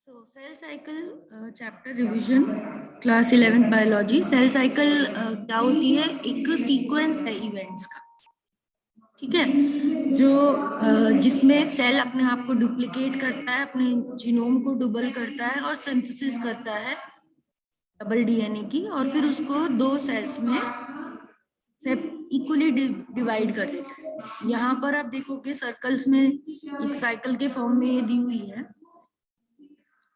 So cell cycle chapter revision class 11th biology. Cell cycle क्या होती है? एक सीक्वेंस है इवेंट्स का, ठीक है, जो जिसमें सेल अपने आप को डुप्लीकेट करता है, अपने जीनोम को डबल करता है और सिंथेसिस करता है डबल डीएनए की, और फिर उसको दो सेल्स में से इक्वली डिवाइड कर देता है। यहाँ पर आप देखोगे सर्कल्स में एक साइकिल के फॉर्म में ये दी हुई है,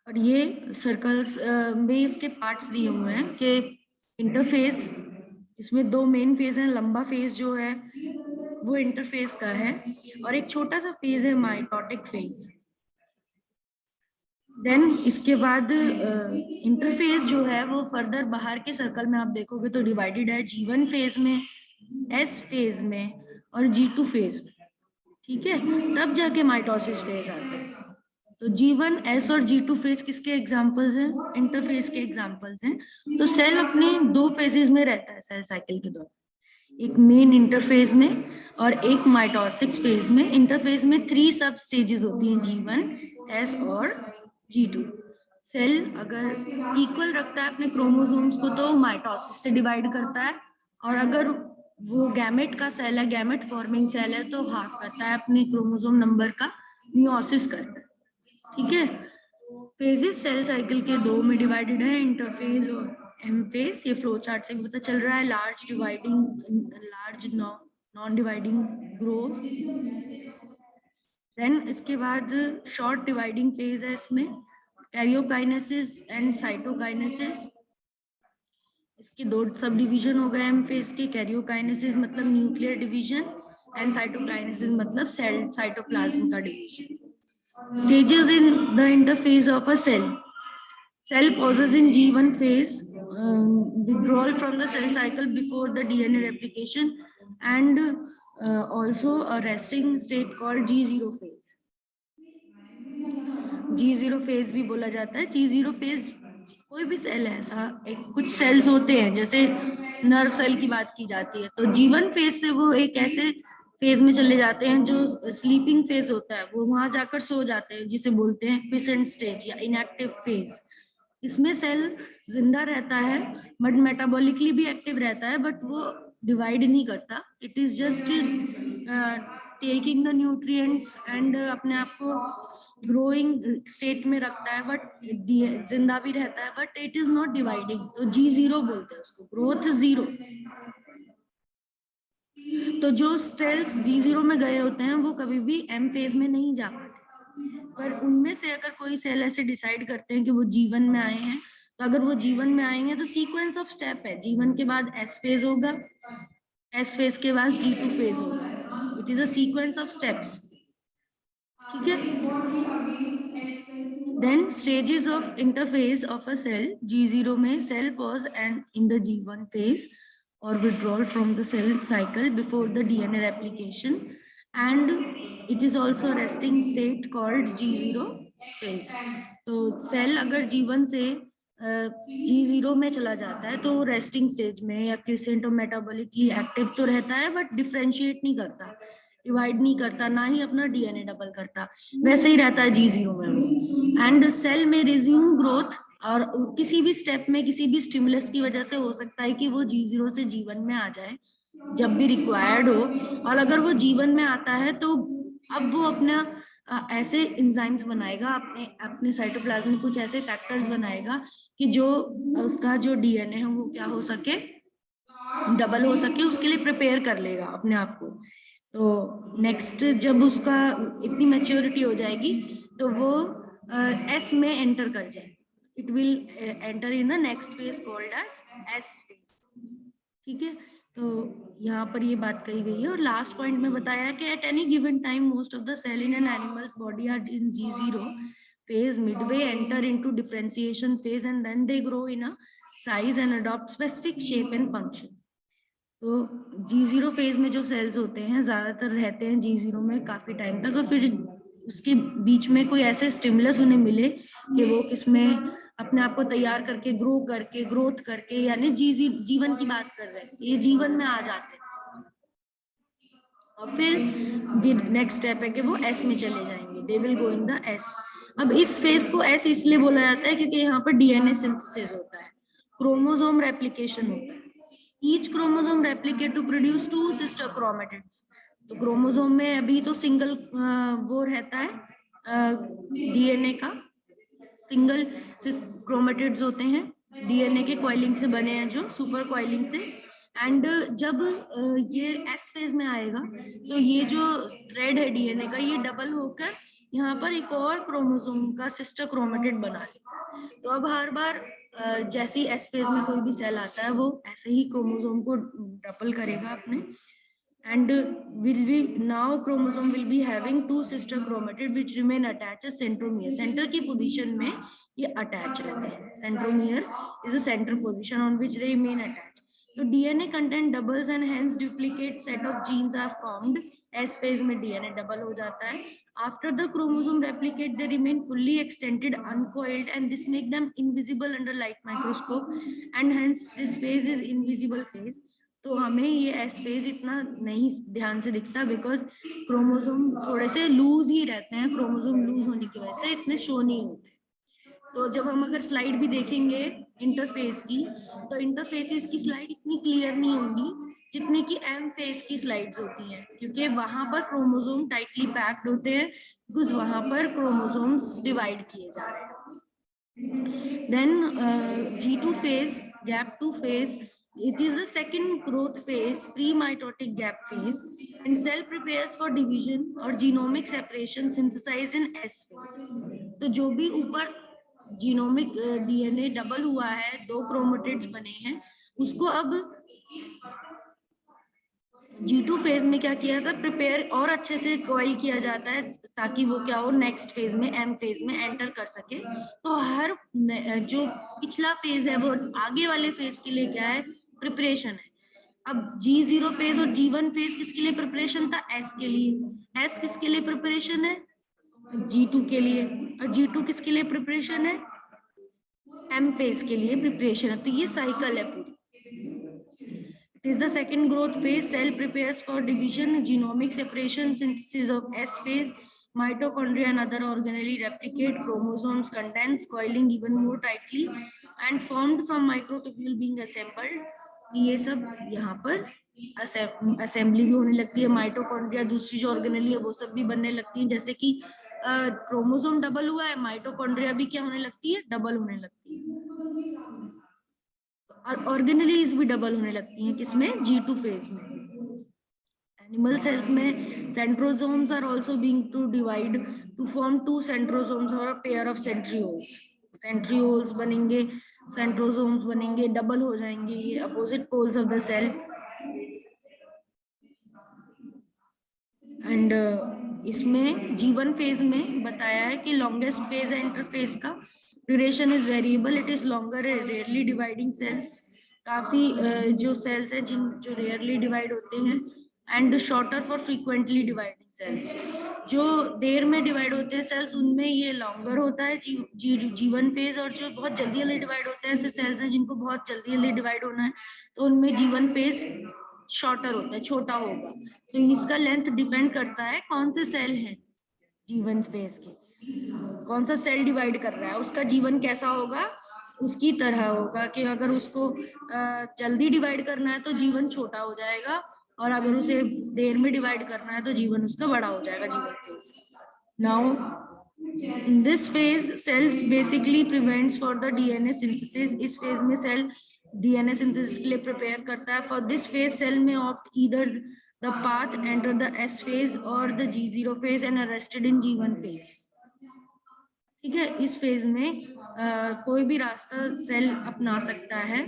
और ये सर्कल्स में इसके पार्ट्स दिए हुए हैं कि इंटरफेस, इसमें दो मेन फेज हैं। लंबा फेज जो है वो इंटरफेस का है, और एक छोटा सा फेज है माइटोटिक फेज। देन इसके बाद इंटरफेस जो है वो फर्दर बाहर के सर्कल में आप देखोगे तो डिवाइडेड है G1 फेज में, S फेज में और G2 फेज में, ठीक है। तब जाके माइटोसिस फेज आता है। तो G1, S और G2 फेज किसके एग्जांपल्स हैं? इंटरफेस के एग्जांपल्स हैं। तो सेल अपने दो फेजेस में रहता है सेल साइकिल के दौरान, एक मेन इंटरफेज में और एक माइटोसिस फेज में। इंटरफेज में 3 सब स्टेजेस होती हैं, G1, S और G2। सेल अगर इक्वल रखता है अपने क्रोमोसोम्स को तो माइटोसिस से डिवाइड करता है, और अगर वो गैमेट का सेल है, गैमेट फॉर्मिंग सेल है, तो हाफ करता है अपने क्रोमोसोम नंबर का, मियोसिस करता है, ठीक है। फेजेस सेल साइकिल के दो में डिवाइडेड है, इंटरफेज और एम फेज। ये फ्लो चार्ट से भी पता चल रहा है। Large dividing, large non dividing growth. Then इसके बाद शॉर्ट डिवाइडिंग फेज है, इसमें कैरियोकाइनेसिस एंड साइटोकाइनेसिस। इसके दो सब डिवीजन हो गए एम फेज के। कैरियोकाइनेसिस मतलब न्यूक्लियर डिवीजन, एंड साइटोकाइनेसिस मतलब सेल साइटोप्लाज्म का division. Stages in the interphase of a cell. Cell pauses in G1 phase, withdrawal from the cell cycle before the DNA replication, and also a resting state called G0 phase. G0 phase भी बोला जाता है। G0 phase कोई भी cell है ऐसा, एक कुछ सेल्स होते हैं, जैसे नर्व सेल की बात की जाती है, तो G1 फेज से वो एक ऐसे फेज में चले जाते हैं जो स्लीपिंग फेज होता है, वो वहां जाकर सो जाते हैं, जिसे बोलते हैं क्विसेंट स्टेज या इनएक्टिव फेज। इसमें सेल जिंदा रहता है बट मेटाबॉलिकली भी एक्टिव रहता है, बट वो डिवाइड नहीं करता। It is just taking the nutrients and अपने आप को ग्रोइंग स्टेट में रखता है, बट जिंदा भी रहता है, but it is not dividing. तो G0 बोलते हैं उसको, ग्रोथ जीरो। तो जो सेल्स G0 में गए होते हैं वो कभी भी M फेज में नहीं जा पाते, पर उनमें से अगर कोई सेल ऐसे डिसाइड करते हैं कि वो G1 में आए हैं, तो अगर वो G1 में आएंगे तो सीक्वेंस ऑफ स्टेप है, G1 के बाद S फेज होगा, S फेज के बाद G2 फेज होगा। It is a sequence of steps, ठीक है। Then stages of interphase of a cell. G0 में cell pause and in the G1 phase or withdrawal from the cell cycle before the DNA replication, and it is also a resting state called G0 phase. तो cell अगर G1 से G0 में चला जाता है तो resting stage में या क्विसेंट और मेटाबॉलिकली एक्टिव तो रहता है, बट डिफरेंशिएट नहीं करता, डिवाइड नहीं करता, ना ही अपना डीएनए डबल करता, वैसे ही रहता है G0 में वो। एंड सेल में रिज्यूम ग्रोथ, और किसी भी स्टेप में किसी भी स्टिमुलस की वजह से हो सकता है कि वो G0 से G1 में आ जाए जब भी रिक्वायर्ड हो। और अगर वो G1 में आता है तो अब वो अपना ऐसे इंजाइम्स बनाएगा, अपने अपने साइटोप्लाज्म में कुछ ऐसे फैक्टर्स बनाएगा कि जो उसका जो डीएनए है वो क्या हो सके, डबल हो सके, उसके लिए प्रिपेयर कर लेगा अपने आप को। तो नेक्स्ट जब उसका इतनी मैच्योरिटी हो जाएगी तो वो एस में एंटर कर जाए, it will enter in the next phase called as S phase, ठीक है। तो यहाँ पर ये बात कही गई है। और लास्ट पॉइंट में बताया है कि at any given time most of the cell in an animals body are in G0 phase, midway enter into differentiation phase, and then they grow in a size and adopt specific shape and function. तो G0 phase में जो sales होते हैं ज्यादातर रहते हैं G0 में काफी टाइम तक, और फिर उसके बीच में कोई ऐसे स्टिमुलस उन्हें मिले कि वो किसमें अपने आप को तैयार करके ग्रो करके ग्रोथ करके, यानी G1 की बात कर रहे हैं, ये G1 में आ जाते हैं, और फिर नेक्स्ट स्टेप है कि वो S में चले जाएंगे they will go in the S. अब इस फेज को एस इसलिए बोला जाता है क्योंकि यहाँ पर डीएनए सिंथेसिस होता है, क्रोमोसोम रेप्लिकेशन होता है। Each chromosome replicate to produce 2 sister chromatids. तो क्रोमोसोम में अभी तो सिंगल वो रहता है डीएनए का, सिंगल क्रोमेटिड्स होते हैं डीएनए के कॉइलिंग से बने हैं, जो सुपर कॉइलिंग से। एंड जब ये एस फेज में आएगा तो ये जो थ्रेड है डीएनए का ये डबल होकर यहाँ पर एक और क्रोमोसोम का सिस्टर क्रोमेटिड बना लेता है। तो अब हर बार जैसे ही एस फेज में कोई भी सेल आता है वो ऐसे ही क्रोमोसोम को डबल करेगा अपने, and will be now chromosome will be having 2 sister chromatid which remain attached as centromere। center की position में ये attach रहते हैं, centromere is the center position on which they remain attached। तो DNA content doubles and hence duplicate set of genes are formed। S phase में DNA double हो जाता है। After the chromosome replicate they remain fully extended uncoiled and this make them invisible under light microscope and hence this phase is invisible phase। तो हमें ये S phase इतना नहीं ध्यान से दिखता बिकॉज क्रोमोसोम थोड़े से लूज ही रहते हैं, क्रोमोसोम लूज होने की वजह से इतने शो नहीं होते। तो जब हम अगर स्लाइड भी देखेंगे इंटरफेस की तो इंटरफेसेस की स्लाइड इतनी क्लियर नहीं होगी जितनी कि एम फेज की स्लाइड्स होती हैं, क्योंकि वहां पर क्रोमोसोम टाइटली पैक्ड होते हैं बिकॉज वहां पर क्रोमोसोम्स डिवाइड किए जा रहे हैं। Then G2 phase, gap 2 phase, it is the second growth phase, pre-mitotic gap phase, and cell prepares for division or genomic separation synthesized in S phase। तो जो भी ऊपर जीनोमिक डीएनए डबल हुआ है, 2 क्रोमेटिड्स बने हैं, उसको अब G2 फेज में क्या किया था, प्रिपेयर और अच्छे से कॉइल किया जाता है ताकि वो क्या हो नेक्स्ट फेज में एम फेज में एंटर कर सके। तो हर जो पिछला फेज है वो आगे वाले फेज के लिए क्या है, प्रिपरेशन है। अब G0 फेज और G1 फेज किसके लिए प्रिपरेशन था, एस के लिए। एस किसके लिए प्रिपरेशन है, G2 के लिए। और G2 किसके लिए प्रिपरेशन है, एम फेज के लिए प्रिपरेशन है। तो ये साइकिल है पूरी। It is the second growth phase. Cell prepares for division, genomic separation, synthesis of S phase. Mitochondria and other organelles replicate, chromosomes condense, coiling even more tightly, and formed from microtubule being assembled. ये सब यहाँ पर assembly भी होने लगती है। Mitochondria दूसरी जो ऑर्गेनेली है वो सब भी बनने लगती है, जैसे कि क्रोमोसोम डबल हुआ है, माइटोकॉन्ड्रिया भी क्या होने लगती है, डबल होने लगती है। ऑर्गेनेलीज भी डबल होने लगती हैं किसमें, G2 फेज में। एनिमल सेल्स में centrosomes are also being to divide to form 2 centrosomes और a pair of centrioles. Centrioles बनेंगे, सेंट्रोसोम्स बनेंगे, डबल हो जाएंगे ये opposite poles of the cell. And इसमें G1 फेज में बताया है कि लॉन्गेस्ट फेज है इंटरफेज का, duration is variable, it is longer, rarely dividing cells. काफी जो सेल्स है जिन जो रेयरली डिवाइड होते हैं, and shorter for frequently dividing cells. जो देर में डिवाइड होते हैं सेल्स उनमें ये लॉन्गर होता है G1 फेज, और जो बहुत जल्दी जल्दी डिवाइड होते हैं ऐसे सेल्स हैं जिनको बहुत जल्दी जल्दी डिवाइड होना है तो उनमें G1 फेज शॉर्टर होता है, छोटा होगा। तो इसका लेंथ डिपेंड करता है कौन से सेल हैं जीवन फेज के, कौन सा सेल डिवाइड कर रहा है उसका जीवन कैसा होगा, उसकी तरह होगा कि अगर उसको जल्दी डिवाइड करना है तो जीवन छोटा हो जाएगा, और अगर उसे देर में डिवाइड करना है तो जीवन उसका बड़ा हो जाएगा, जीवन phase. Now in this phase cells basically prevents for the DNA synthesis। इस फेज में सेल DNA synthesis के लिए प्रिपेयर करता है। For this phase cell may opt either the path enter the S phase or the G0 phase and arrested in G1 phase। ठीक है, इस phase में कोई भी रास्ता सेल अपना सकता है।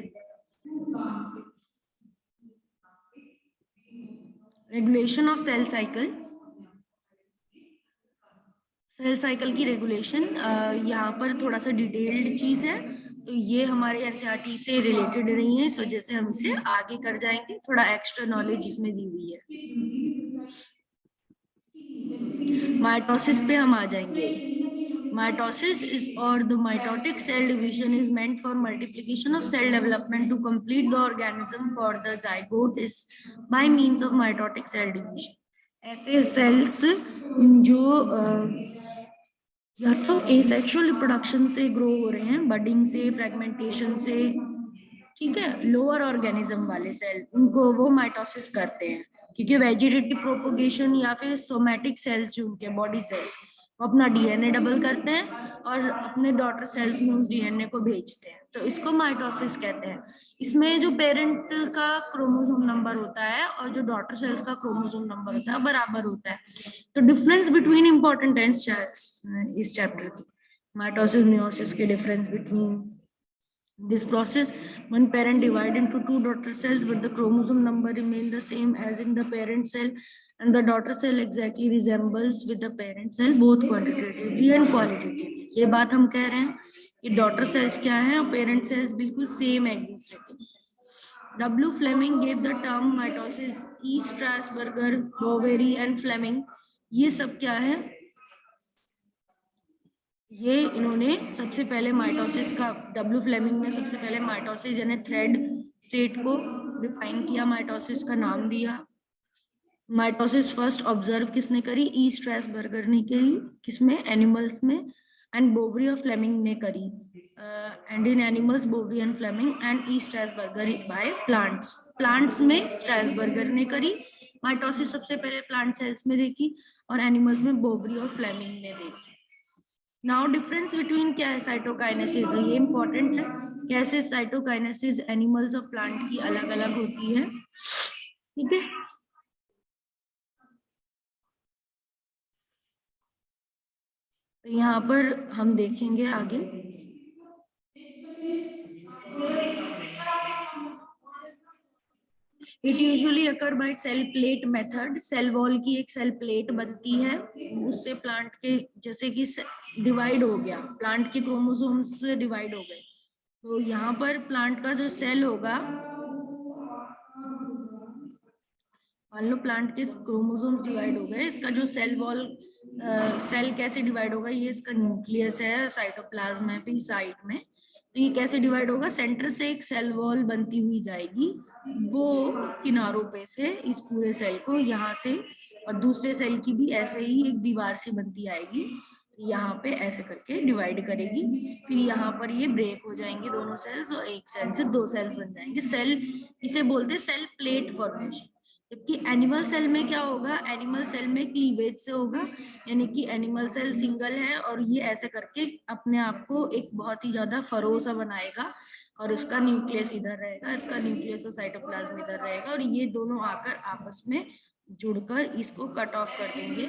Regulation of cell cycle, cell cycle की रेगुलेशन यहाँ पर थोड़ा सा डिटेल्ड चीज है, तो ये हमारे एनसीईआरटी से रिलेटेड नहीं है, इस वजह से हम इसे आगे कर जाएंगे, थोड़ा एक्स्ट्रा नॉलेज इसमें दी हुई है। माइटोसिस पे हम आ जाएंगे। Mitosis is or the mitotic cell division is meant for multiplication of cell development to complete the organism for the zygote is by means of mitotic cell division। ऐसे sales जो या तो एसेक्सुअल रिप्रोडक्शन से grow हो रहे हैं, budding से, fragmentation से, ठीक है। लोअर ऑर्गेनिज्म वाले सेल, उनको वो माइटोसिस करते हैं, क्योंकि वेजिटेटिव प्रोपोगेशन या फिर सोमैटिक सेल्स जो उनके बॉडी सेल्स, वो अपना डीएनए डबल करते हैं और अपने डॉटर सेल्स में उस डीएनए को भेजते हैं, तो इसको माइटोसिस कहते हैं। इसमें जो पेरेंट का क्रोमोसोम नंबर होता है और जो डॉटर सेल्स का क्रोमोसोम नंबर होता है बराबर होता है। तो डिफरेंस बिटवीन इंपॉर्टेंट है इस चैप्टर की, माइटोसिस मियोसिस के difference between this process. One parent divide into two daughter cells, but the chromosome number remain the same as in the parent cell, and the daughter cell exactly resembles with the parent cell both quantitatively and qualitatively. ये बात हम कह रहे हैं कि daughter cells क्या है और पेरेंट सेल्स बिल्कुल सेम है एक दूसरे के। W. Fleming gave the term mitosis. E. Strasburger, Boveri and Fleming, ये सब क्या है, ये इन्होंने सबसे पहले माइटोसिस का, डब्ल्यू फ्लेमिंग ने सबसे पहले माइटोसिस यानी थ्रेड स्टेट को डिफाइन किया, माइटोसिस का नाम दिया। माइटोसिस फर्स्ट ऑब्जर्व किसने करी, ई स्ट्रैसबर्गर ने करी, किसमें, एनिमल्स में, एंड बोवरी और फ्लेमिंग ने करी, and in animals Boveri and Fleming, and E Strasburger by plants, plants में स्ट्रैसबर्गर ने करी माइटोसिस सबसे पहले प्लांट सेल्स में देखी, और एनिमल्स में बोवरी और फ्लेमिंग ने देखी। नाउ डिफरेंस बिटवीन क्या है, साइटोकाइनेसिस, ये इंपॉर्टेंट है, कैसे साइटोकाइनेसिस एनिमल्स और प्लांट की अलग अलग होती है, ठीक है। तो यहाँ पर हम देखेंगे आगे। It usually occur by cell plate method, cell wall की एक सेल प्लेट बनती है, उससे प्लांट के जैसे कि डिवाइड हो गया, प्लांट के क्रोमोसोम्स डिवाइड हो गए, तो यहाँ पर प्लांट का जो सेल होगा, मान लो प्लांट के क्रोमोसोम्स डिवाइड हो गए, इसका जो सेल वॉल, सेल कैसे डिवाइड होगा, ये इसका न्यूक्लियस है, साइटोप्लाज्म है भी साइड में, तो ये कैसे डिवाइड होगा, सेंटर से एक सेल वॉल बनती हुई जाएगी, वो किनारों पे से इस पूरे सेल को यहाँ से, और दूसरे सेल की भी ऐसे ही एक दीवार से बनती आएगी, यहाँ पे ऐसे करके डिवाइड करेगी, फिर यहाँ पर ये ब्रेक हो जाएंगे दोनों सेल्स और एक सेल से दो सेल्स बन जाएंगे, सेल, इसे बोलते हैं सेल प्लेट फॉर्मेशन। जबकि एनिमल सेल में क्या होगा, एनिमल सेल में क्लीवेज से होगा, यानी कि एनिमल सेल सिंगल है और ये ऐसे करके अपने आप को एक बहुत ही ज्यादा फरो सा बनाएगा, और इसका न्यूक्लियस इधर रहेगा, इसका न्यूक्लियस और साइटोप्लाज्म इधर रहेगा, और ये दोनों आकर आपस में जुड़कर इसको कट ऑफ कर देंगे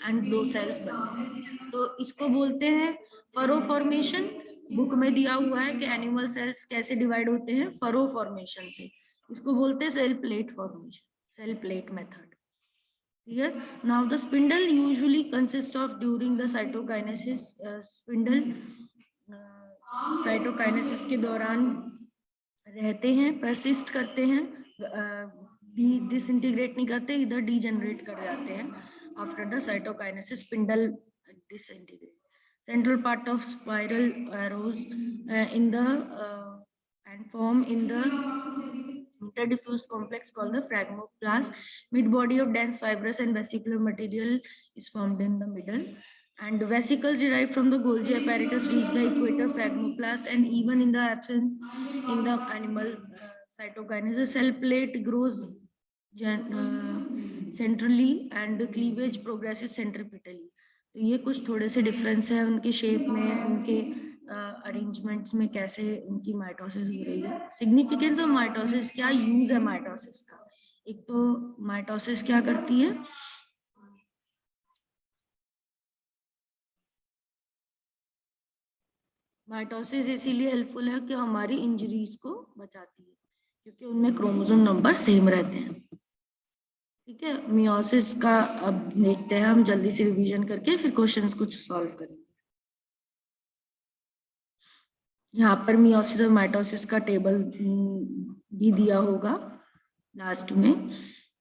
एंड दो सेल्स बन जाएंगे, तो इसको बोलते हैं फरो फॉर्मेशन। बुक में दिया हुआ है कि एनिमल सेल्स कैसे डिवाइड होते हैं, फरो फॉर्मेशन से, इसको बोलते हैं cell plate formation, cell plate method. Here, now the spindle usually consists of during the cytokinesis. Spindle cytokinesis के दौरान रहते हैं, persist करते हैं, disintegrate नहीं करते, इधर degenerate कर जाते हैं after the cytokinesis, spindle disintegrate. Central part of spiral arrows in the and form in the interdiffused complex called the phragmoplast. Mid body of dense fibrous and vesicular material is formed in the middle, and vesicles derived from the Golgi apparatus reach the equator phragmoplast, and even in the absence in the animal cytokinesis, cell plate grows centrally and the cleavage progresses centripetally. तो ये कुछ थोड़े से difference है उनके shape में, उनके arrangements में, कैसे उनकी माइटोसिस हो रही है। सिग्निफिकेंस ऑफ माइटोसिस, क्या यूज है माइटोसिस का, एक तो माइटोसिस क्या करती है, माइटोसिस इसीलिए हेल्पफुल है कि हमारी इंजरीज को बचाती है, क्योंकि उनमें क्रोमोसोम नंबर सेम रहते हैं, ठीक है। मियोसिस का अब देखते हैं हम जल्दी से रिवीजन करके, फिर क्वेश्चंस कुछ सॉल्व करेंगे। यहाँ पर मियोसिस और माइटोसिस का टेबल भी दिया होगा लास्ट में,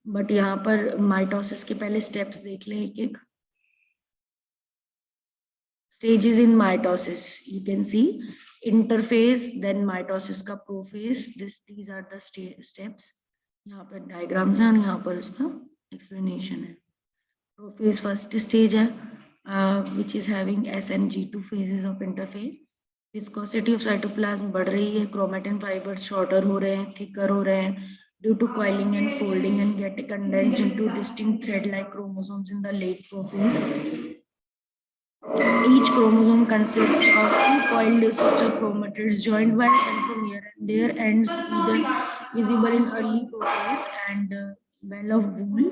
बट यहाँ पर माइटोसिस के पहले स्टेप्स देख लें एक एक। Stages in mitosis, you can see interface, then mitosis का prophase, these are the steps. यहाँ पर डायग्राम्स हैं और यहाँ पर उसका एक्सप्लेनेशन है। प्रोफेज फर्स्ट स्टेज है, which is having S and G2 phases of interphase. Viscosity of cytoplasm बढ़ रही है, chromatin fibers shorter हो रहे हैं, thicker हो रहे हैं due to coiling and folding and get condensed into distinct thread-like chromosomes in the late prophase. Each chromosome consists of two coiled sister chromatids joined by a centromere, and their ends either visible in early prophase and bell of wool.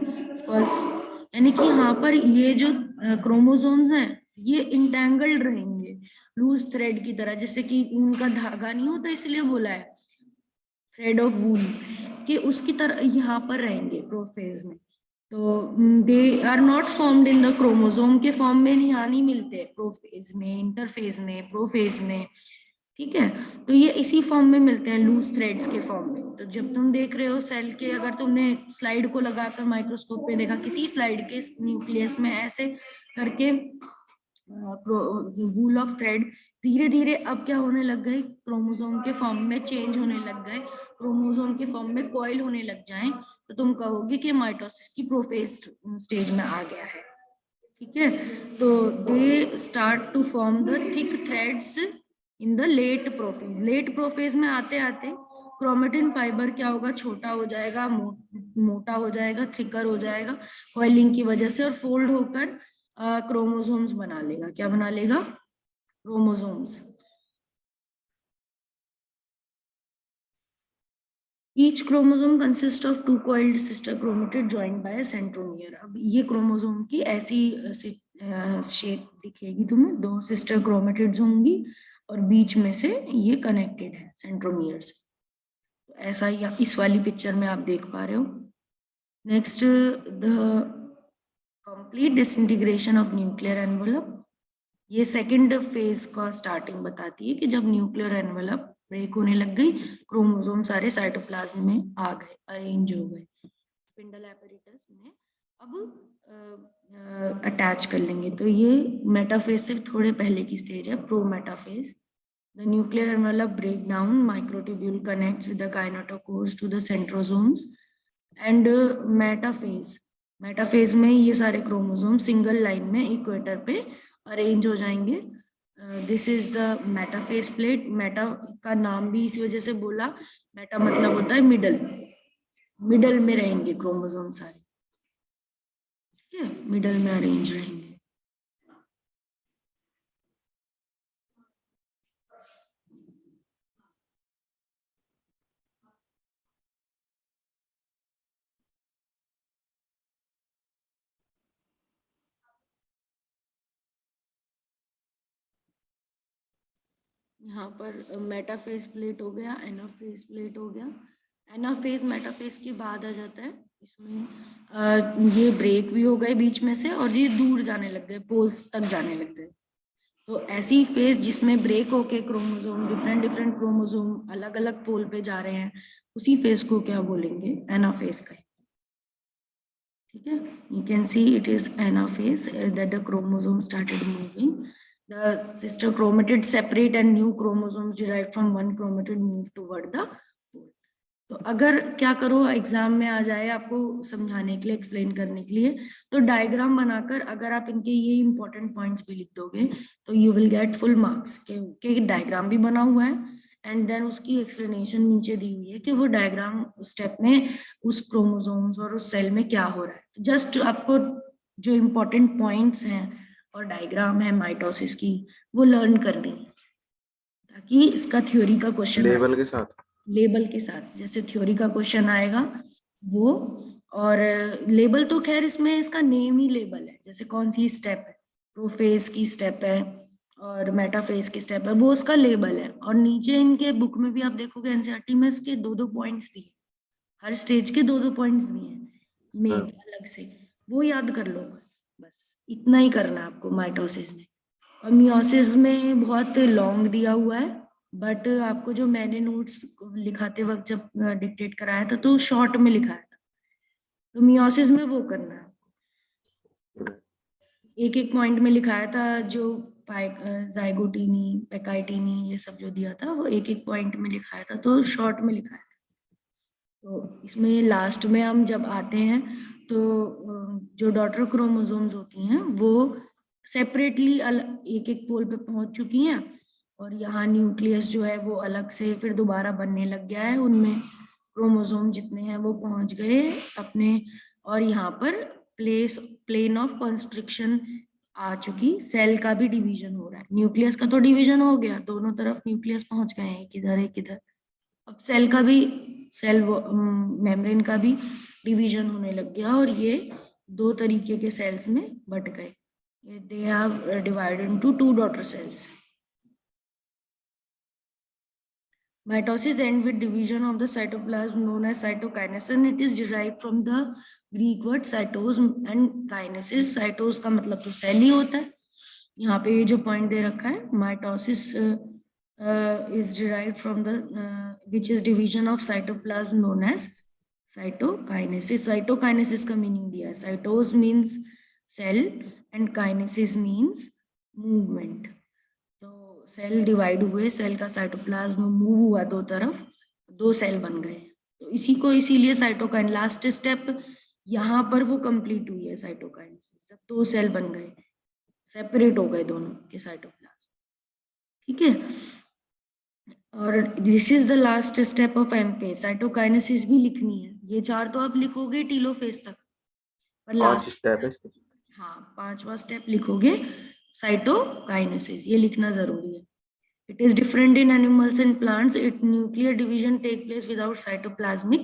यानी कि यहाँ पर ये जो chromosomes हैं ये entangled रहेंगे loose thread की तरह, जैसे कि उनका धागा नहीं होता इसलिए बोला है थ्रेड ऑफ वूल, कि उसकी तरह यहाँ पर रहेंगे प्रोफेज में। तो they are not formed in the chromosome के फॉर्म में यहाँ नहीं मिलते, प्रोफेज में, इंटरफेज में, प्रोफेज में, ठीक है। तो ये इसी फॉर्म में मिलते हैं, लूज थ्रेड्स के फॉर्म में। तो जब तुम देख रहे हो सेल के, अगर तुमने स्लाइड को लगाकर माइक्रोस्कोप पे देखा, किसी स्लाइड के न्यूक्लियस में ऐसे करके वूल ऑफ थ्रेड धीरे धीरे अब क्या होने लग गए, क्रोमोसोम के फॉर्म में चेंज होने लग गए, क्रोमोसोम के फॉर्म में कॉइल होने लग जाएं, तो तुम कहोगे कि माइटोसिस की प्रोफेज स्टेज में आ गया है, ठीक है। तो they start to form the thick threads in the late prophase. Late prophase में आते आते क्रोमेटिन फाइबर क्या होगा, छोटा हो जाएगा, मोटा हो जाएगा, थिकर हो जाएगा कॉइलिंग की वजह से, और फोल्ड होकर क्रोमोसोम्स बना लेगा। क्या बना लेगा? Chromosomes. Each chromosome consists of two coiled sister chromatids joined by a centromere. अब ये क्रोमोसोम की ऐसी शेप दिखेगी तुम्हें, दो सिस्टर क्रोमेटिड्स होंगी और बीच में से ये कनेक्टेड है सेंट्रोमियर से। तो ऐसा ही इस वाली पिक्चर में आप देख पा रहे हो। Next, the complete disintegration of nuclear envelope. ये सेकेंड फेज का स्टार्टिंग बताती है कि जब न्यूक्लियर एनवेलप ब्रेक होने लग गई, क्रोमोसोम सारे साइटोप्लाज्म में आ गए, अरेंज हो गए, स्पिंडल एपेरिटस में अब अटैच कर लेंगे। तो ये मेटाफेज से थोड़े पहले की स्टेज है, pro metaphase. The nuclear envelope break down, microtubule connects with the kinetochores to the centrosomes and metaphase. Metaphase में ये सारे क्रोमोसोम सिंगल लाइन में इक्वेटर पे अरेंज हो जाएंगे। This is the metaphase plate. Meta का नाम भी इसी वजह से बोला, मेटा मतलब होता है मिडल, मिडल में रहेंगे क्रोमोसोम सारे, ठीक है, मिडल में अरेंज रहेंगे। यहाँ पर मेटाफेज प्लेट हो गया, एनाफेज प्लेट हो गया। एनाफेज मेटाफेज के बाद आ जाता है। इसमें ये ब्रेक भी हो गए बीच में से और ये दूर जाने लग गए, पोल्स तक जाने लग गए। तो ऐसी फेज जिसमें ब्रेक होके क्रोमोसोम, डिफरेंट क्रोमोसोम अलग अलग पोल पे जा रहे हैं, उसी फेज को क्या बोलेंगे? एनाफेज का, ठीक है। You can see it is anaphase that the chromosome started moving. The sister chromatids separate and new chromosomes derived from one chromatid move toward the pole. तो अगर क्या करो, एग्जाम में आ जाए आपको समझाने के लिए, एक्सप्लेन करने के लिए, तो डायग्राम बनाकर अगर आप इनके ये इंपॉर्टेंट पॉइंट्स भी लिख दोगे तो you will get full marks के डायग्राम भी बना हुआ है एंड देन उसकी एक्सप्लेनेशन नीचे दी हुई है कि वो डायग्राम स्टेप में उस क्रोमोसोम्स और उस सेल में क्या हो रहा है। जस्ट आपको जो इम्पोर्टेंट पॉइंट्स हैं और डायग्राम है माइटोसिस की वो लर्न करनी है, ताकि इसका थ्योरी का क्वेश्चन लेबल के साथ, लेबल के साथ जैसे थ्योरी का क्वेश्चन आएगा वो। और लेबल तो खैर इसमें इसका नेम ही लेबल है, जैसे कौन सी स्टेप है, प्रोफेज की स्टेप है और मेटाफेज की स्टेप है, वो उसका लेबल है। और नीचे इनके बुक में भी आप देखोगे एनसीईआरटी में इसके दो पॉइंट्स दिए, हर स्टेज के दो पॉइंट्स दिए हैं मेन अलग से, वो याद कर लो। बस इतना ही करना है आपको माइटोसिस में। और मियोसिस में बहुत लॉन्ग दिया हुआ है, बट आपको जो मैंने नोट्स लिखाते वक्त जब डिक्टेट कराया था तो शॉर्ट में लिखाया था, तो मियोसिस में वो करना है। एक एक पॉइंट में लिखाया था, जो जाइगोटीनी, पेकाइटीनी, ये सब जो दिया था वो एक एक पॉइंट में लिखाया था, तो शॉर्ट में लिखाया था। तो इसमें लास्ट में हम जब आते हैं तो जो डॉटर क्रोमोसोम्स होती हैं वो सेपरेटली एक एक पोल पे पहुंच चुकी हैं, और यहाँ न्यूक्लियस जो है वो अलग से फिर दोबारा बनने लग गया है, उनमें क्रोमोसोम जितने हैं वो पहुंच गए अपने, और यहाँ पर प्लेन ऑफ कंस्ट्रक्शन आ चुकी, सेल का भी डिवीजन हो रहा है। न्यूक्लियस का तो डिवीजन हो गया, दोनों तरफ न्यूक्लियस पहुंच गए हैं, एक इधर एक इधर। अब सेल का भी, सेल मेम्ब्रेन का भी डिवीजन होने लग गया, और ये दो तरीके के सेल्स में बट गए। They have divided into two daughter cells. Mitosis ends with division of the cytoplasm known as cytokinesis, and it is derived from the Greek word cytos and kinesis. Cytos का मतलब तो cell ही होता है। यहाँ पे ये जो पॉइंट दे रखा है, mitosis is derived from the which is division of cytoplasm known as cytokinesis. Cytokinesis का मीनिंग दिया है, cytos means cell and kinesis means movement. तो सेल डिवाइड हुए, सेल का साइटोप्लाज्म मूव हुआ दो तरफ, दो सेल बन गए। तो इसी को इसीलिए साइटोकाइन, लास्ट स्टेप यहाँ पर वो कंप्लीट हुई है साइटोकाइनेसिस, जब दो सेल बन गए, सेपरेट हो गए दोनों के साइटोप्लाज्म। ठीक है, और this is the last step of M phase. Cytokinesis भी लिखनी है, ये चार तो आप लिखोगे टीलोफेज तक, पर लास्ट स्टेप है। हाँ, पांचवा स्टेप लिखोगे साइटोकाइनेसिस, ये लिखना जरूरी है। It is different in animals and plants, it nuclear division take place without cytoplasmic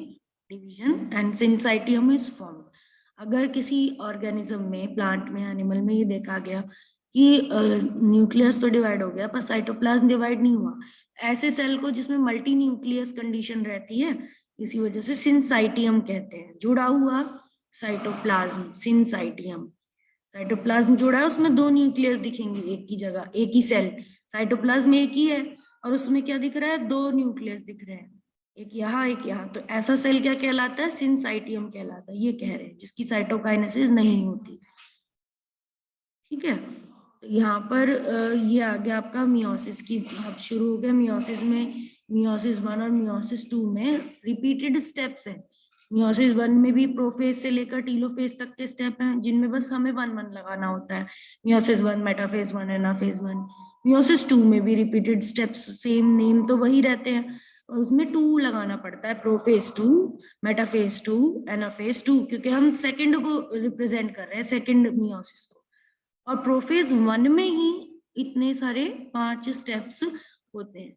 division and syncytium is formed. अगर किसी ऑर्गेनिज्म में, प्लांट में, एनिमल में ये देखा गया कि न्यूक्लियस तो डिवाइड हो गया पर साइटोप्लाज्म डिवाइड नहीं हुआ, ऐसे सेल को जिसमें मल्टी न्यूक्लियस कंडीशन रहती है, इसी वजह से सिंसाइटियम कहते हैं। जुड़ा हुआ साइटोप्लाज्म, सिंसाइटियम। साइटोप्लाज्म जुड़ा है, उसमें दो न्यूक्लियस दिखेंगे एक की जगह, एक ही सेल, साइटोप्लाज्म एक ही है और उसमें क्या दिख रहा है, दो न्यूक्लियस दिख रहे हैं, एक यहाँ एक यहाँ। तो ऐसा सेल क्या कहलाता है, सिंसाइटियम कहलाता है, ये कह रहे हैं, जिसकी साइटोकाइनेसिस नहीं होती। ठीक है, तो यहाँ पर ये आ गया आपका मियोसिस की भाग शुरू हो गया। मियोसिस में मियोसिस 1 और मियोसिस 2 में रिपीटेड स्टेप्स है। मियोसिस 1 में भी प्रोफेज से लेकर टीलोफेज तक के स्टेप हैं, जिनमें बस हमें 1 लगाना होता है। Meiosis 1, metaphase 1, anaphase 1। मियोसिस 2 में भी रिपीटेड स्टेप्स, सेम नेम तो वही रहते हैं, और उसमें 2 लगाना पड़ता है, प्रोफेज 2, मेटाफेज 2, एनाफेज 2, क्योंकि हम सेकंड को रिप्रेजेंट कर रहे हैं, सेकंड मियोसिस को। और प्रोफेज 1 में ही इतने सारे 5 स्टेप्स होते हैं।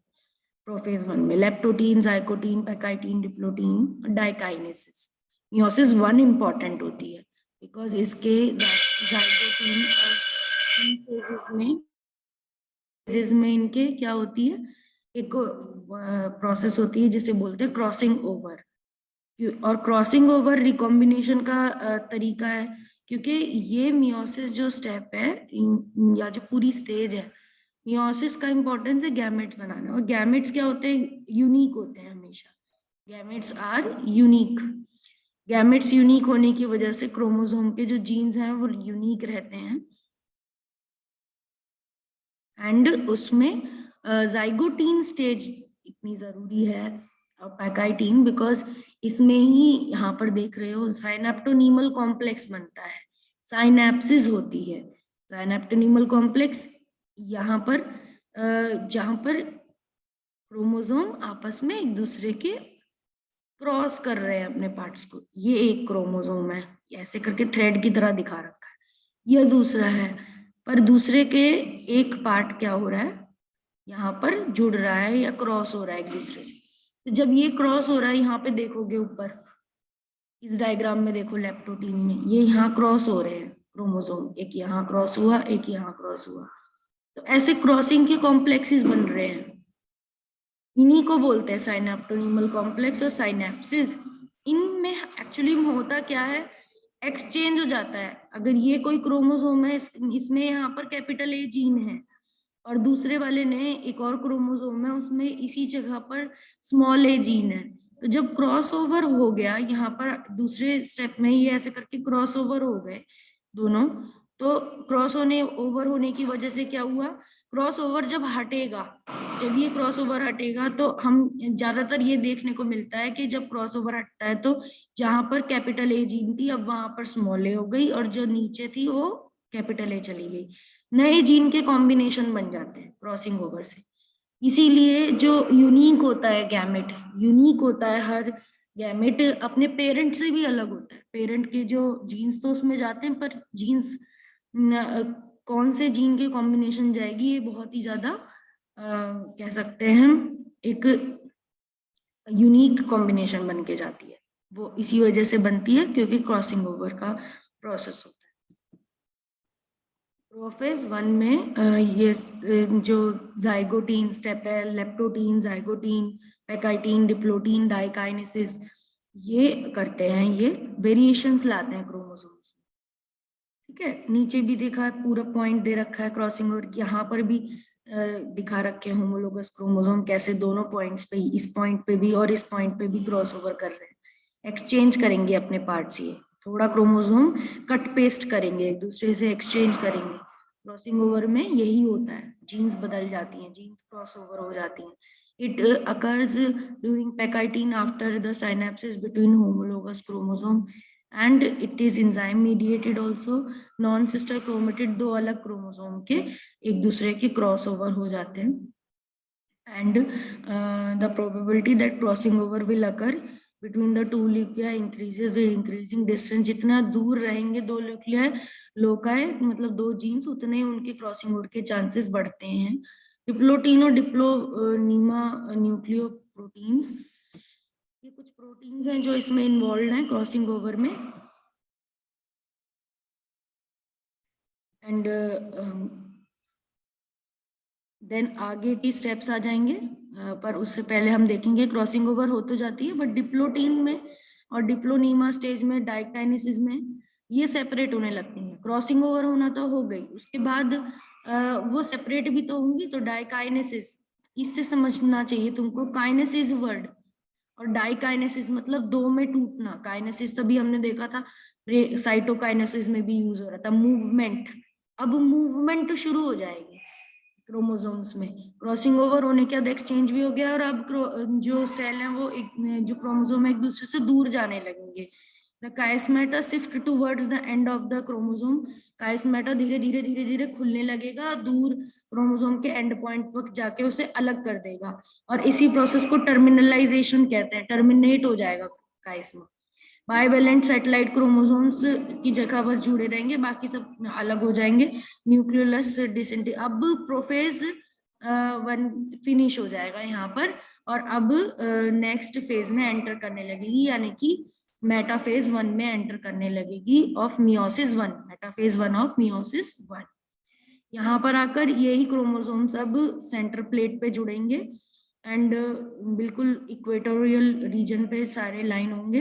प्रोफेज 1 में leptotene, zygotene, pachytene, diplotene, diakinesis. Meiosis 1 important होती है बिकॉज इसके जाइकोटीन और इन फेजेस में इनके क्या होती है, एक प्रोसेस होती है जिसे बोलते हैं क्रॉसिंग ओवर। और क्रॉसिंग ओवर रिकॉम्बिनेशन का तरीका है, क्योंकि ये मियोसिस जो स्टेप है या जो पूरी स्टेज है, मियोसिस का इंपॉर्टेंस है गैमेट्स बनाना, और गैमेट्स क्या होते हैं, यूनिक होते हैं हमेशा। Gametes are unique. Gametes unique होने की वजह से क्रोमोसोम के जो जीन्स हैं वो यूनिक रहते हैं, एंड उसमें जाइगोटीन स्टेज इतनी जरूरी है, पैकाइटीन, बिकॉज इसमें ही यहाँ पर देख रहे हो साइनेप्टोनीमल कॉम्प्लेक्स बनता है, साइनेप्सिस होती है। साइनेप्टोनीमल कॉम्प्लेक्स यहाँ पर जहाँ पर क्रोमोसोम आपस में एक दूसरे के क्रॉस कर रहे हैं अपने पार्ट्स को, ये एक क्रोमोसोम है, ऐसे करके थ्रेड की तरह दिखा रखा है, यह दूसरा है, पर दूसरे के एक पार्ट क्या हो रहा है, यहाँ पर जुड़ रहा है या क्रॉस हो रहा है एक दूसरे से। तो जब ये क्रॉस हो रहा है, यहाँ पे देखोगे ऊपर इस डायग्राम में देखो, लेप्टोटीन में ये यहाँ क्रॉस हो रहे हैं क्रोमोसोम, एक यहाँ क्रॉस हुआ, एक यहाँ क्रॉस हुआ, तो ऐसे क्रॉसिंग के कॉम्प्लेक्सेस बन रहे हैं, इन्हीं को बोलते हैं साइनेप्टोनीमल कॉम्प्लेक्स और साइनेप्सिस। इनमें एक्चुअली होता क्या है, एक्सचेंज हो जाता है। अगर ये कोई क्रोमोसोम है, इसमें यहाँ पर कैपिटल ए जीन है, और दूसरे वाले ने एक और क्रोमोसोम है, उसमें इसी जगह पर स्मॉल ए जीन है, तो जब क्रॉस ओवर हो गया यहाँ पर दूसरे स्टेप में, ये ऐसे करके क्रॉस ओवर हो गए दोनों, तो क्रॉस ओवर होने की वजह से क्या हुआ, क्रॉस ओवर जब हटेगा, जब ये क्रॉस ओवर हटेगा, तो हम ज्यादातर ये देखने को मिलता है कि जब क्रॉस ओवर हटता है तो जहां पर कैपिटल ए जीन थी, अब वहां पर स्मॉल ए हो गई, और जो नीचे थी वो कैपिटल ए चली गई, नए जीन के कॉम्बिनेशन बन जाते हैं क्रॉसिंग ओवर से। इसीलिए जो यूनिक होता है गैमेट, यूनिक होता है, हर गैमेट अपने पेरेंट से भी अलग होता है। पेरेंट के जो जीन्स तो उसमें जाते हैं, पर जीन्स कौन से जीन के कॉम्बिनेशन जाएगी ये बहुत ही ज्यादा कह सकते हैं एक यूनिक कॉम्बिनेशन बन के जाती है। वो इसी वजह से बनती है क्योंकि क्रॉसिंग ओवर का प्रोसेस होता है। प्रोफेज 1 में ये जो जाइगोटीन स्टेप है, leptotene, zygotene, pachytene, diplotene, diakinesis, ये करते हैं, ये वेरिएशंस लाते हैं क्रोमोसोम्स। ठीक है, नीचे भी देखा है, पूरा पॉइंट दे रखा है क्रॉसिंग ओवर, यहाँ पर भी दिखा रखे हैं होमोलोगस क्रोमोसोम कैसे दोनों पॉइंट्स पे, इस पॉइंट पे भी और इस पॉइंट पे भी क्रॉस ओवर कर रहे हैं, एक्सचेंज करेंगे अपने पार्ट्स। ये थोड़ा क्रोमोसोम कट पेस्ट करेंगे, एक दूसरे से एक्सचेंज करेंगे। क्रॉसिंग ओवर में यही होता है, जीन्स बदल जाती हैं, जीन्स क्रॉस ओवर हो जाती हैं। It occurs during pectine after the synapses between homologous chromosome, and it is enzyme mediated also। Non sister chromatid दो अलग क्रोमोसोम के एक दूसरे के क्रॉस ओवर हो जाते हैं, and the probability that crossing over will occur between the two nuclei increases with increasing distance। जितना दूर रहेंगे दो न्यूक्लियाई लोकाई, मतलब दो जीन्स, उतने ही उनके क्रॉसिंग ओवर के चांसेस बढ़ते हैं। डिप्लोटीन और डिप्लोनीमा न्यूक्लियो प्रोटीन्स, ये कुछ प्रोटीन्स हैं जो इसमें इन्वॉल्व हैं क्रॉसिंग ओवर में। एंड देन आगे की स्टेप्स आ जाएंगे, पर उससे पहले हम देखेंगे क्रॉसिंग ओवर हो तो जाती है, बट डिप्लोटीन में और डिप्लोनीमा स्टेज में, डाइकाइनेसिस में ये सेपरेट होने लगती हैं। क्रॉसिंग ओवर होना तो हो गई, उसके बाद वो सेपरेट भी तो होंगी, तो डाइकाइनेसिस, इससे समझना चाहिए तुमको, काइनेसिस वर्ड और डाइकाइनेसिस मतलब दो में टूटना। काइनेसिस तभी हमने देखा था साइटोकाइनेसिस में भी यूज हो रहा था, मूवमेंट। अब मूवमेंट शुरू हो जाएगी क्रोमोसोम्स में, क्रॉसिंग ओवर होने के बाद एक्सचेंज भी हो गया, और अब जो सेल है वो जो क्रोमोसोम है एक दूसरे से दूर जाने लगेंगे। The chiasmata shift towards the end of the chromosome, chiasmata धीरे धीरे धीरे धीरे खुलने लगेगा, दूर क्रोमोसोम के एंड पॉइंट पर जाके उसे अलग कर देगा, और इसी प्रोसेस को टर्मिनलाइजेशन कहते हैं, टर्मिनेट हो जाएगा काइस्मा। बाइवेलेंट सैटेलाइट क्रोमोसोम्स की जगह पर जुड़े रहेंगे, बाकी सब अलग हो जाएंगे। न्यूक्लियोलस डिसेंटी, अब प्रोफेज 1 फिनिश हो जाएगा यहाँ पर, और अब नेक्स्ट फेज में एंटर करने लगेगी, यानी कि मेटाफेज 1 में एंटर करने लगेगी of meiosis 1, metaphase 1 of meiosis 1। यहाँ पर आकर यही क्रोमोसोम्स अब सेंटर प्लेट पे जुड़ेंगे, एंड बिल्कुल इक्वेटोरियल रीजन पे सारे लाइन होंगे,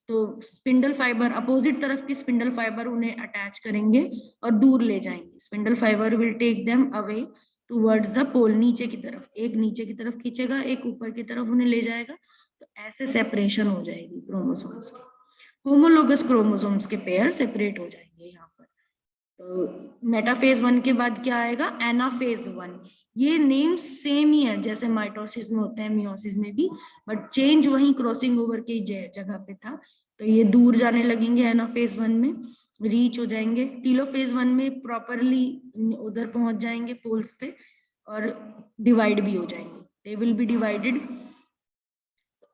तो स्पिंडल फाइबर, अपोजिट तरफ के स्पिंडल फाइबर उन्हें अटैच करेंगे और दूर ले जाएंगे। Spindle fibre will take them away towards the pole, नीचे की तरफ, एक नीचे की तरफ खींचेगा, एक ऊपर की तरफ उन्हें ले जाएगा, तो ऐसे सेपरेशन हो जाएगी क्रोमोसोम्स की। होमोलोगस क्रोमोसोम्स के पेयर सेपरेट हो जाएंगे यहाँ पर। तो मेटाफेज 1 के बाद क्या आएगा, एनाफेज 1। ये नेम सेम ही है जैसे माइटोसिस में होते हैं, मियोसिस में भी, बट चेंज वही क्रॉसिंग ओवर की जगह पे था। तो ये दूर जाने लगेंगे एनाफेज 1 में, रीच हो जाएंगे। टीलोफेज 1 में प्रॉपरली उधर पहुंच जाएंगे पोल्स पे, और डिवाइड भी हो जाएंगे, दे विल बी डिवाइडेड।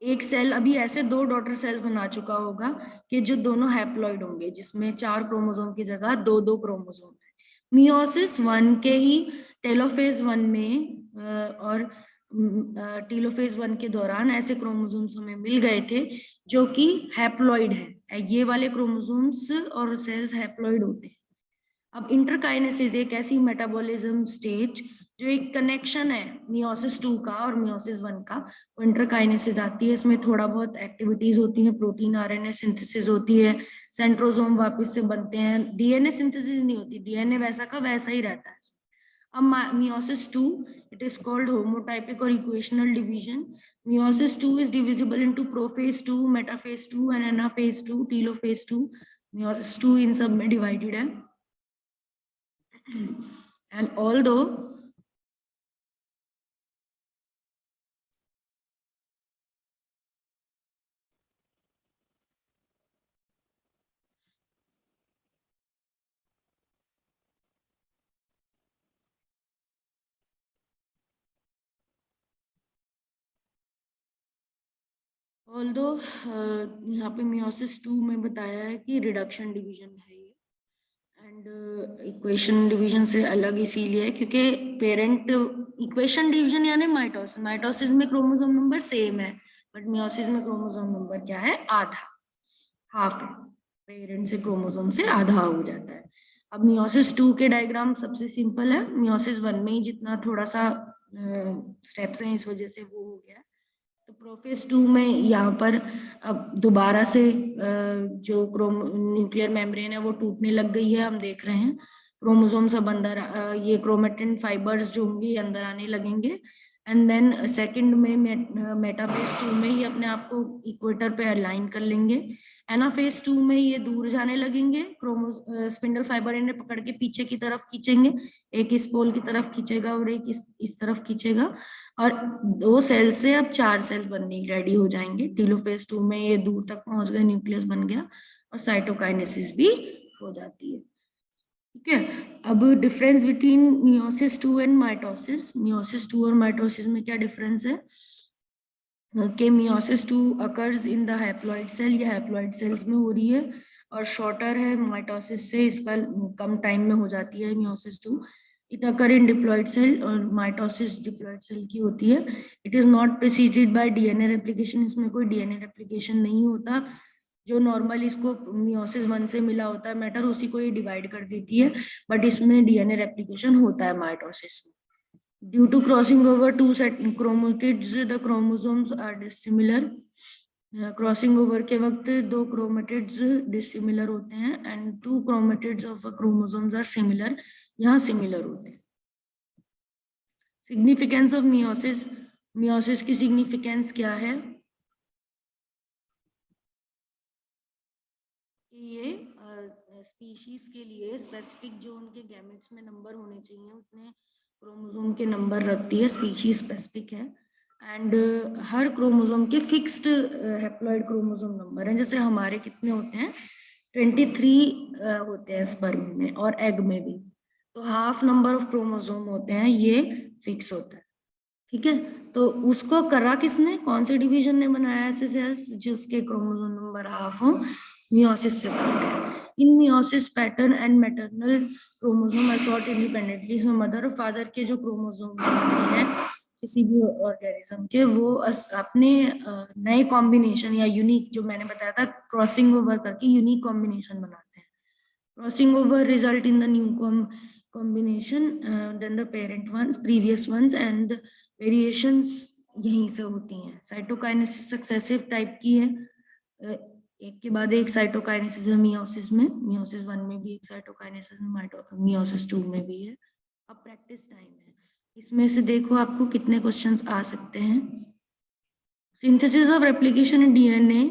एक सेल अभी ऐसे दो डॉटर सेल्स बना चुका होगा कि जो दोनों हैप्लॉइड होंगे, जिसमें 4 क्रोमोसोम की जगह दो दो क्रोमोसोम है। मियोसिस 1 के ही टेलोफेज 1 में और टीलोफेज 1 के दौरान ऐसे क्रोमोसोम्स हमें मिल गए थे जो कि हैप्लॉइड है। ये वाले क्रोमोसोम्स और सेल्स हैप्लॉइड होते हैं। अब इंटरकाइनेसिस एक ऐसी मेटाबॉलिज्म स्टेज जो एक कनेक्शन है मियोसिस 2 का और मियोसिस 1 का, वो इंटरकाइनेसिस आती है। इसमें थोड़ा बहुत एक्टिविटीज होती है, प्रोटीन आरएनए सिंथेसिस होती है, सेंट्रोसोम वापस से बनते हैं, डीएनए सिंथेसिस नहीं होती, डीएनए वैसा का वैसा ही रहता है। अब meiosis 2, it is called homotypic or equational division. Meiosis 2 is divisible into prophase 2, metaphase 2 and anaphase 2, telophase 2। meiosis 2 इन सब में divided है। And although ऑल्दो यहाँ पे मियोसिस 2 में बताया है कि रिडक्शन डिवीजन है ये, एंड इक्वेशन डिवीजन से अलग इसीलिए है क्योंकि पेरेंट इक्वेशन डिवीजन यानी माइटोसिस, माइटोसिस में क्रोमोसोम नंबर सेम है, बट मियोसिस में क्रोमोसोम नंबर क्या है, आधा, हाफ है, पेरेंट से क्रोमोसोम से आधा हो जाता है। अब मियोसिस 2 के डायग्राम सबसे सिंपल है, मियोसिस 1 में ही जितना थोड़ा सा स्टेप्स हैं इस वजह से वो हो गया। तो प्रोफेज 2 में यहाँ पर अब दोबारा से जो न्यूक्लियर मेम्ब्रेन है वो टूटने लग गई है, हम देख रहे हैं क्रोमोसोम सब अंदर, ये क्रोमेटिन फाइबर्स जो होंगे अंदर आने लगेंगे, एंड देन सेकंड में मेटाफेज 2 में ये अपने आप को इक्वेटर पे अलाइन कर लेंगे। एनाफेज 2 में ये दूर जाने लगेंगे, स्पिंडल फाइबर इन्हें पकड़ के पीछे की तरफ खींचेंगे, एक इस पोल की तरफ खींचेगा और एक इस तरफ खींचेगा, और 2 सेल से अब 4 सेल बनने रेडी हो जाएंगे। टेलोफेज 2 में ये दूर तक पहुंच गए, न्यूक्लियस बन गया और साइटोकाइनेसिस भी हो जाती है। ठीक है, अब difference between meiosis 2 and mitosis, meiosis 2 और माइटोसिस में क्या डिफरेंस है कि meiosis 2 occurs in the haploid cell या हैप्लॉइड सेल्स में हो रही है और शॉर्टर है माइटोसिस से, इसका कम टाइम में हो जाती है meiosis 2। It occur in diploid cell और माइटोसिस डिप्लॉइड सेल की होती है। It is not preceded by DNA replication, इसमें कोई डीएनए रेप्लिकेशन नहीं होता, जो नॉर्मल इसको मियोसिस 1 से मिला होता है मैटर उसी को ये डिवाइड कर देती है, बट इसमें डीएनए रेप्लिकेशन होता है माइटोसिस में। Due to crossing over two set chromatids, the chromosomes are dissimilar. Crossing over के वक्त 2 क्रोमेटिड्स डिसिमिलर होते हैं and 2 chromatids of a chromosomes are similar, यहाँ सिमिलर होते हैं। सिग्निफिकेंस ऑफ मियोसिस, मियोसिस की सिग्निफिकेंस क्या है, ये स्पीशीज के लिए स्पेसिफिक जो उनके गैमेट्स में नंबर होने चाहिए उतने क्रोमोसोम के नंबर रखती है, स्पीशीज स्पेसिफिक है, एंड हर क्रोमोसोम के फिक्स्ड हैप्लॉइड क्रोमोसोम नंबर हैं, जैसे हमारे कितने होते हैं 23 होते हैं स्पर्म में और एग में भी, तो हाफ नंबर ऑफ क्रोमोसोम होते हैं, ये फिक्स होता है। ठीक है, तो उसको करा किसने, कौन से डिवीजन ने बनाया ऐसे सेल्स जिसके क्रोमोसोम नंबर हाफ हो, मियोसिस से बनते हैं। इन meiosis pattern and maternal chromosome assort independently, इसमें मदर और फादर के जो क्रोमोसोम होते हैं किसी भी ऑर्गेनिज्म के, वो अपने नए कॉम्बिनेशन या यूनिक, जो मैंने बताया था क्रॉसिंग ओवर करके यूनिक कॉम्बिनेशन बनाते हैं। Crossing over result in the new combination than the parent ones, previous ones, and variations यहीं से होती हैं। साइटोकाइनेसिस सक्सेसिव टाइप की है, एक के बाद एक साइटोकाइनेसिस है मियोसिस में, मियोसिस 1 में भी एक साइटोकाइनेसिस है, मियोसिस 2 में भी है। अब प्रैक्टिस टाइम है, इसमें से देखो आपको कितने क्वेश्चंस आ सकते हैं। Synthesis of replication in DNA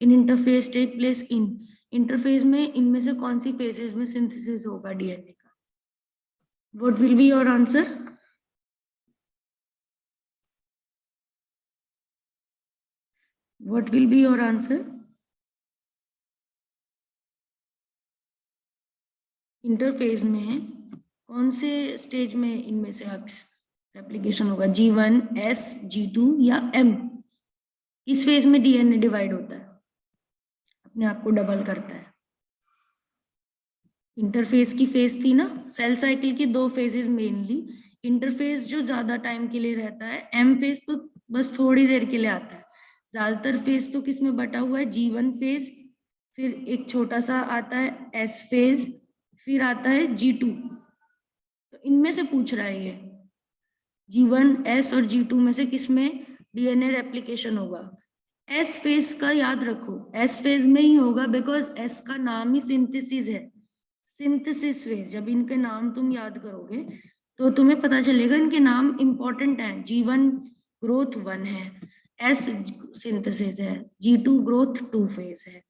in interphase take place in, interphase में इनमें से कौन सी फेजेस में सिंथेसिस होगा डीएनए का, what will be your answer? What will be your answer? Interphase में कौन से स्टेज में इनमें से रेप्लिकेशन होगा, G1, S, G2 या M? किस फेज में डीएनए डिवाइड होता है, अपने आप को डबल करता है? इंटरफेज की फेज थी ना, सेल साइकिल की 2 फेजेस मेनली, इंटरफेज जो ज्यादा टाइम के लिए रहता है, एम फेज तो बस थोड़ी देर के लिए आता है, ज्यादातर फेज तो किसमें बटा हुआ है, G1 फेज, फिर एक छोटा सा आता है S फेज, फिर आता है G2। तो इनमें से पूछ रहा है ये G1, S और G2 में से किसमें डीएनए रेप्लिकेशन होगा। S फेज का याद रखो, S फेज में ही होगा, बिकॉज S का नाम ही सिंथेसिस है, सिंथेसिस फेज। जब इनके नाम तुम याद करोगे तो तुम्हें पता चलेगा इनके नाम इंपॉर्टेंट है। G1 ग्रोथ 1 है, S सिंथेसिस है, G2 ग्रोथ 2 फेज है,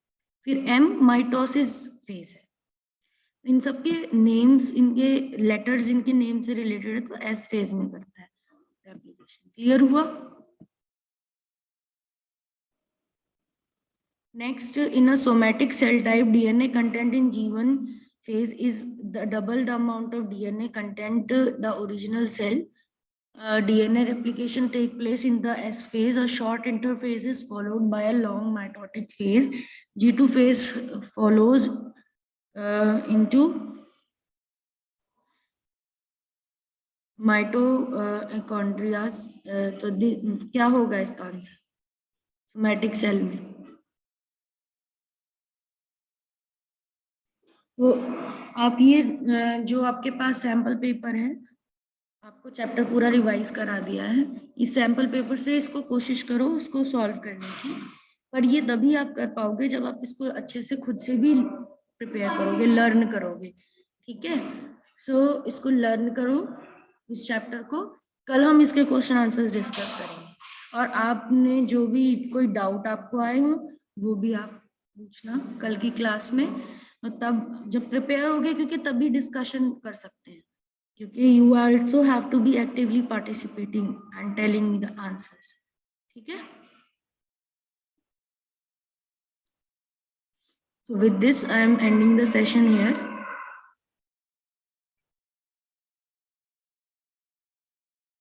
फिर M माइटोसिस फेज है। इन सबके नेम्स, इनके लेटर्स इनके नेम से रिलेटेड है, तो एस फेज में करता है रेप्लिकेशन। क्लियर हुआ? Next, in a somatic cell type DNA content in G1 phase is the double the amount of DNA content the original cell DNA replication take place in the S phase. A short interphase is followed by a long mitotic phase. G2 phase follows into mitochondria. तो क्या होगा इसका answer somatic cell में? तो आप ये जो आपके पास सैंपल पेपर है, आपको चैप्टर पूरा रिवाइज करा दिया है, इस सैंपल पेपर से इसको कोशिश करो उसको सॉल्व करने की। पर ये तभी आप कर पाओगे जब आप इसको अच्छे से खुद से भी प्रिपेयर करोगे, लर्न करोगे। ठीक है, सो इसको लर्न करो इस चैप्टर को। कल हम इसके क्वेश्चन आंसर्स डिस्कस करेंगे और आपने जो भी कोई डाउट आपको आए हो वो भी आप पूछना कल की क्लास में, और तब जब प्रिपेयर होगे क्योंकि तभी डिस्कशन कर सकते हैं, क्योंकि you also have to be actively participating and telling me the answers. ठीक है, so with this I am ending the session here.